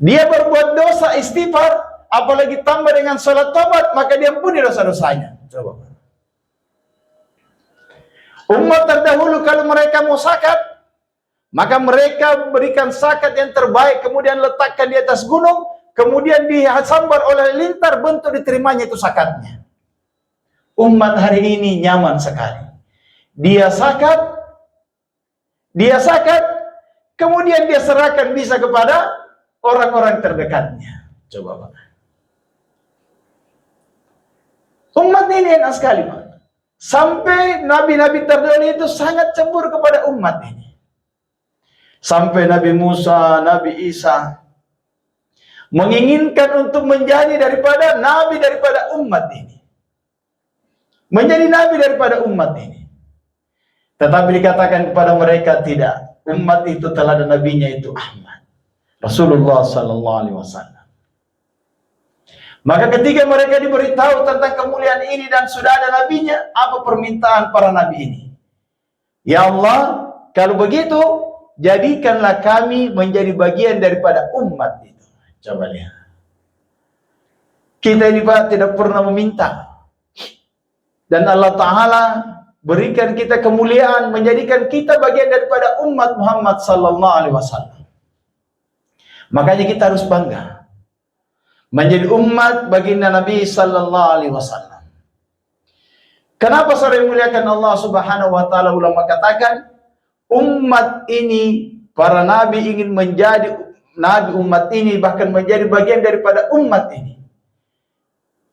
Dia berbuat dosa istighfar, apalagi tambah dengan salat taubat, maka diampuni dosa-dosanya. Coba. Umat terdahulu kalau mereka mau zakat, maka mereka berikan zakat yang terbaik, kemudian letakkan di atas gunung, kemudian disambar oleh lintar, bentuk diterimanya itu zakatnya. Umat hari ini nyaman sekali. Dia zakat, kemudian dia serahkan bisa kepada orang-orang terdekatnya. Coba Pak. Umat ini enak sekali Pak. Sampai nabi-nabi terdahulu itu sangat cemburu kepada umat ini. Sampai Nabi Musa, Nabi Isa menginginkan untuk menjadi daripada nabi daripada umat ini. Menjadi nabi daripada umat ini. Tetapi dikatakan kepada mereka tidak. Umat itu telah ada nabinya itu Ahmad. Rasulullah sallallahu alaihi wasallam. Maka ketika mereka diberitahu tentang kemuliaan ini dan sudah ada nabinya, apa permintaan para nabi ini? Ya Allah, kalau begitu, jadikanlah kami menjadi bagian daripada umat itu. Coba lihat. Kita ini Pak tidak pernah meminta. Dan Allah Ta'ala berikan kita kemuliaan, menjadikan kita bagian daripada umat Muhammad sallallahu alaihi wasallam. Makanya kita harus bangga menjadi umat baginda Nabi sallallahu alaihi wasallam. Kenapa saudara muliakan Allah Subhanahu wa taala, ulama katakan umat ini, para nabi ingin menjadi nabi umat ini, bahkan menjadi bagian daripada umat ini.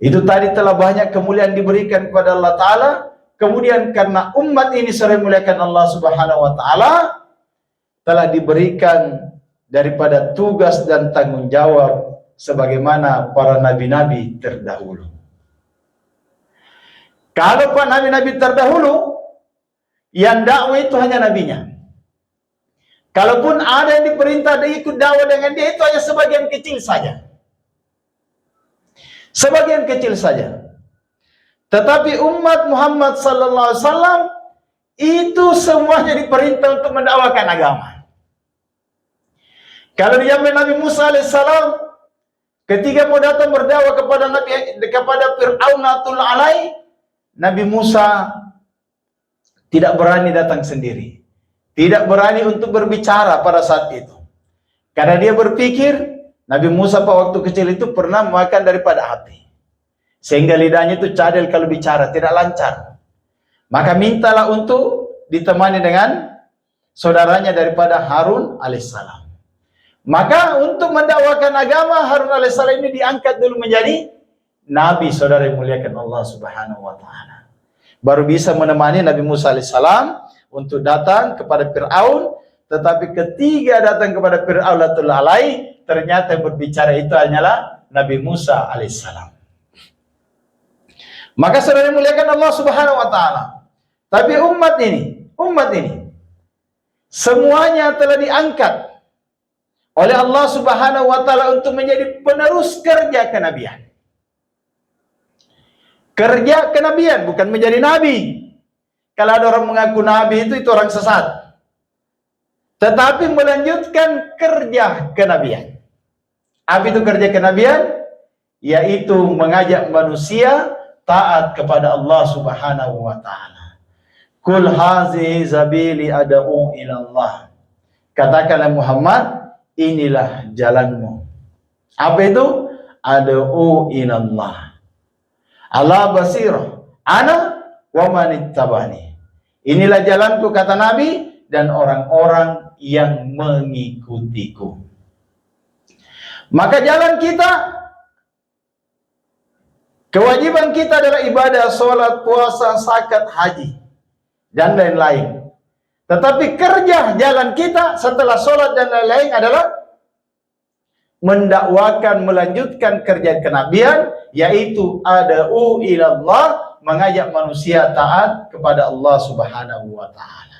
Itu tadi telah banyak kemuliaan diberikan kepada Allah Ta'ala. Kemudian karena umat ini saudara muliakan Allah Subhanahu wa taala telah diberikan daripada tugas dan tanggung jawab sebagaimana para nabi-nabi terdahulu. Kalau para nabi-nabi terdahulu yang dakwah itu hanya nabinya. Kalaupun ada yang diperintah dia ikut dakwah dengan dia, itu hanya sebagian kecil saja. Sebagian kecil saja. Tetapi umat Muhammad sallallahu alaihi wasallam itu semuanya diperintah untuk mendakwakan agama. Kalau di zaman Nabi Musa alaihissalam, ketika mau datang berdakwah kepada Fir'aunatul alai, Nabi Musa tidak berani datang sendiri. Tidak berani untuk berbicara pada saat itu. Karena dia berpikir, Nabi Musa pada waktu kecil itu pernah makan daripada api. Sehingga lidahnya itu cadel kalau bicara, tidak lancar. Maka mintalah untuk ditemani dengan saudaranya daripada Harun alaihissalam. Maka untuk mendakwakan agama, Harun alaihissalam ini diangkat dulu menjadi nabi, saudara yang muliakan Allah Subhanahu wa taala. Baru bisa menemani Nabi Musa alaihissalam untuk datang kepada Fir'aun. Tetapi ketika datang kepada Fir'aunatul alai, ternyata yang berbicara itu hanyalah Nabi Musa alaihissalam. Maka saudara yang muliakan Allah Subhanahu wa taala. Tapi umat ini semuanya telah diangkat oleh Allah Subhanahu wa taala untuk menjadi penerus kerja kenabian. Kerja kenabian, bukan menjadi nabi. Kalau ada orang mengaku nabi itu orang sesat. Tetapi melanjutkan kerja kenabian. Apa itu kerja kenabian? Yaitu mengajak manusia taat kepada Allah Subhanahu wa taala. Kul hazihi sabili ad'u ila Allah. Katakanlah Muhammad, inilah jalanmu. Apa itu? Ad'u ila Allah. Ala basirah ana wa man ittabani. Inilah jalanku, kata Nabi, dan orang-orang yang mengikutiku. Maka jalan kita, kewajiban kita adalah ibadah, sholat, puasa, zakat, haji, dan lain-lain. Tetapi kerja jalan kita setelah sholat dan lain-lain adalah mendakwakan, melanjutkan kerja kenabian, yaitu ad'u ilallah, mengajak manusia taat kepada Allah Subhanahu wa taala.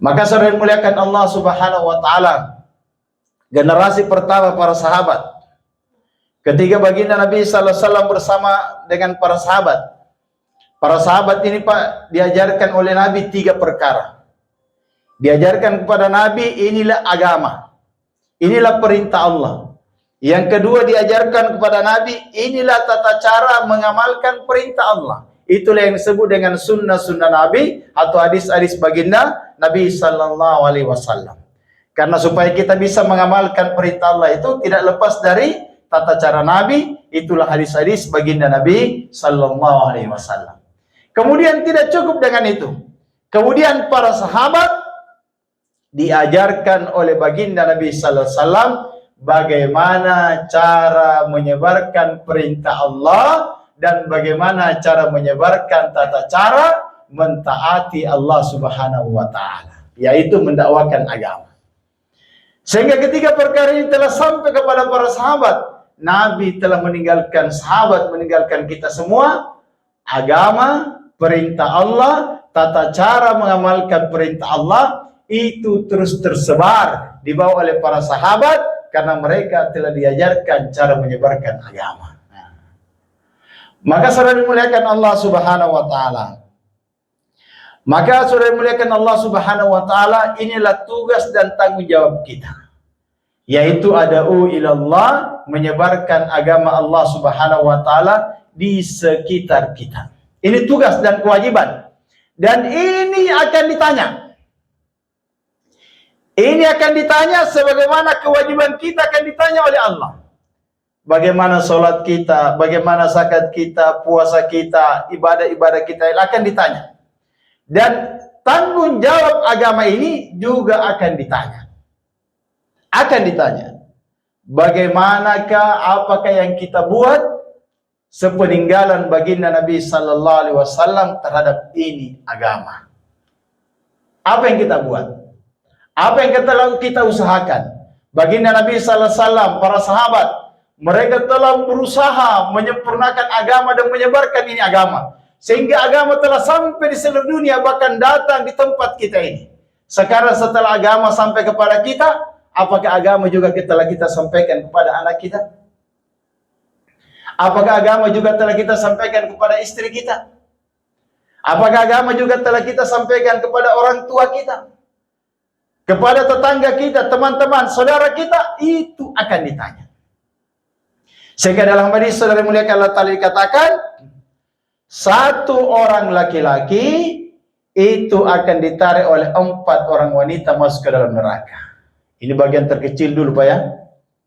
Maka saudara yang muliakan Allah Subhanahu wa taala, generasi pertama para sahabat, ketika baginda Nabi sallallahu alaihi wasallam bersama dengan para sahabat ini Pak, diajarkan oleh Nabi 3 perkara. Diajarkan kepada Nabi, inilah agama. Inilah perintah Allah. Yang kedua diajarkan kepada Nabi, inilah tata cara mengamalkan perintah Allah. Itulah yang disebut dengan sunnah-sunnah Nabi atau hadis-hadis baginda Nabi sallallahu alaihi wasallam. Karena supaya kita bisa mengamalkan perintah Allah itu tidak lepas dari tata cara Nabi, itulah hadis-hadis baginda Nabi sallallahu alaihi wasallam. Kemudian tidak cukup dengan itu. Kemudian para sahabat diajarkan oleh baginda Nabi sallallahu alaihi wasallam bagaimana cara menyebarkan perintah Allah dan bagaimana cara menyebarkan tata cara mentaati Allah Subhanahu wa taala, yaitu mendakwakan agama. Sehingga ketika perkara ini telah sampai kepada para sahabat, Nabi telah meninggalkan sahabat, meninggalkan kita semua, agama, perintah Allah, tata cara mengamalkan perintah Allah itu terus tersebar dibawa oleh para sahabat karena mereka telah diajarkan cara menyebarkan agama. Maka saudara dimuliakan Allah Subhanahu wa taala. Maka saudara dimuliakan Allah Subhanahu wa taala, inilah tugas dan tanggung jawab kita. Yaitu ada'u ilallah, menyebarkan agama Allah Subhanahu wa taala di sekitar kita. Ini tugas dan kewajiban. Dan ini akan ditanya. Ini akan ditanya sebagaimana kewajiban kita akan ditanya oleh Allah. Bagaimana sholat kita, bagaimana zakat kita, puasa kita, ibadah-ibadah kita akan ditanya. Dan tanggung jawab agama ini juga akan ditanya. Akan ditanya. Bagaimanakah, apakah yang kita buat sepeninggalan baginda Nabi sallallahu alaihi wasallam terhadap ini agama? Apa yang kita buat? Apa yang kita usahakan? Baginda Nabi sallallahu alaihi wasallam, para sahabat, mereka telah berusaha menyempurnakan agama dan menyebarkan ini agama. Sehingga agama telah sampai di seluruh dunia, bahkan datang di tempat kita ini. Sekarang setelah agama sampai kepada kita, apakah agama juga telah kita sampaikan kepada anak kita? Apakah agama juga telah kita sampaikan kepada istri kita? Apakah agama juga telah kita sampaikan kepada orang tua kita? Kepada tetangga kita, teman-teman, saudara kita, itu akan ditanya. Sehingga dalam hadis saudara mulia Allah Ta'ala dikatakan, satu orang laki-laki itu akan ditarik oleh 4 orang wanita masuk ke dalam neraka. Ini bagian terkecil dulu Pak ya.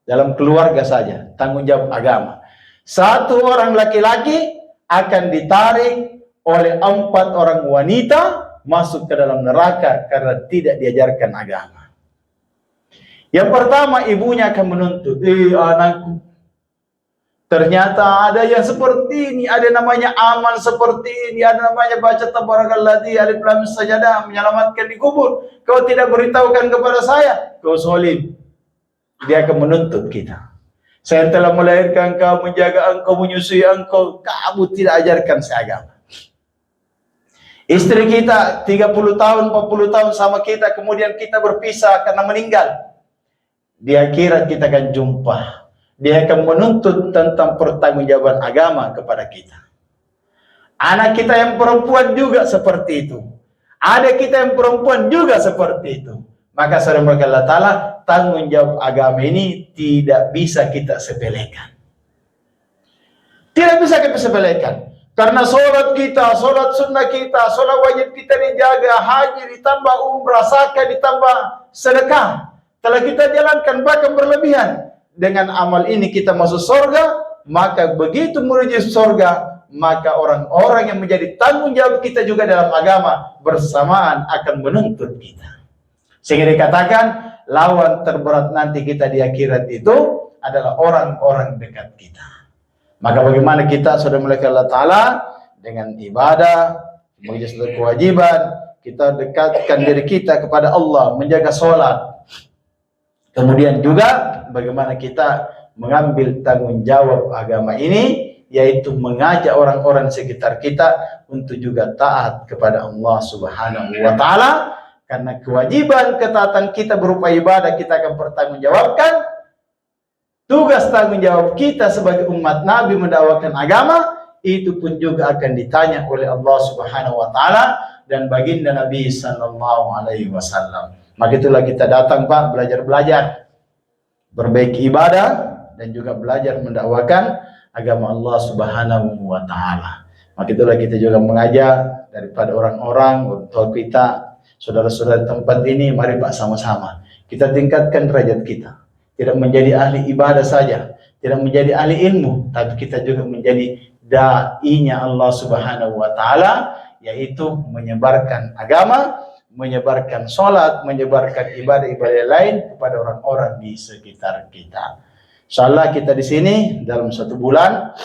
Dalam keluarga saja, tanggung jawab agama. Satu orang laki-laki akan ditarik oleh 4 orang wanita masuk ke dalam neraka karena tidak diajarkan agama. Yang pertama, ibunya akan menuntut, anakku, ternyata ada yang seperti ini, ada namanya amal seperti ini, ada namanya baca tabarakalladzi alif lam sajadah, menyelamatkan di kubur. Kau tidak beritahukan kepada saya, kau zalim. Dia akan menuntut kita. Saya telah melahirkan kau, menjaga engkau, menyusui engkau, kamu tidak ajarkan saya agama. Istri kita 30 tahun, 40 tahun sama kita, kemudian kita berpisah karena meninggal. Di akhirat kita akan jumpa. Dia akan menuntut tentang pertanggungjawaban agama kepada kita. Anak kita yang perempuan juga seperti itu. Adik kita yang perempuan juga seperti itu. Maka saudara Allah Ta'ala, tanggung jawab agama ini tidak bisa kita sepelekan. Tidak bisa kita sepelekan. Karena sholat kita, sholat sunnah kita, sholat wajib kita dijaga, haji ditambah umrah, zakat ditambah sedekah. Telah kita jalankan bahkan berlebihan. Dengan amal ini kita masuk surga, maka begitu menuju surga, maka orang-orang yang menjadi tanggung jawab kita juga dalam agama bersamaan akan menuntut kita. Sehingga dikatakan, lawan terberat nanti kita di akhirat itu adalah orang-orang dekat kita. Maka bagaimana kita sudah mulai ke Allah Ta'ala dengan ibadah, menjadi satu kewajiban, kita dekatkan diri kita kepada Allah, menjaga sholat. Kemudian juga bagaimana kita mengambil tanggung jawab agama ini, yaitu mengajak orang-orang sekitar kita untuk juga taat kepada Allah Subhanahu wa Ta'ala. Karena kewajiban ketaatan kita berupa ibadah kita akan pertanggungjawabkan. Tugas tanggung jawab kita sebagai umat Nabi mendakwakan agama itu pun juga akan ditanya oleh Allah Subhanahu wa Ta'ala dan baginda Nabi sallallahu alaihi wasallam. Maka itulah kita datang Pak, belajar-belajar. berbaiki ibadah dan juga belajar mendakwakan agama Allah Subhanahu wa taala. Maka itulah kita juga mengajak daripada orang-orang untuk kita, saudara-saudara di tempat ini, mari Pak sama-sama kita tingkatkan derajat kita. Tidak menjadi ahli ibadah saja, tidak menjadi ahli ilmu, tapi kita juga menjadi dai-nya Allah Subhanahu wa taala, yaitu menyebarkan agama, menyebarkan sholat, menyebarkan ibadah-ibadah lain kepada orang-orang di sekitar kita. Insyaallah kita di sini dalam 1 bulan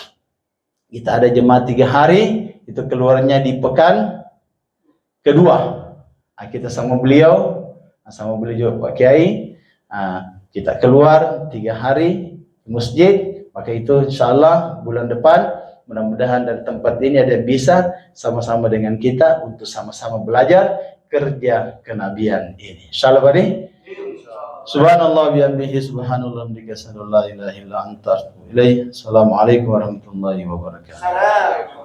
kita ada jemaah 3 hari, itu keluarnya di pekan kedua. Kita sama beliau juga Pak Kiai, kita keluar 3 hari di masjid. Maka itu insyaallah bulan depan mudah-mudahan dari tempat ini ada bisa sama-sama dengan kita untuk sama-sama belajar kerja kenabian ini. Insyaallah Pak. Subhanallah bihamdihi subhanallah bihamdihi la ilaha illa anta astaghfiruka wa atubu ilaik. Assalamualaikum warahmatullahi wabarakatuh.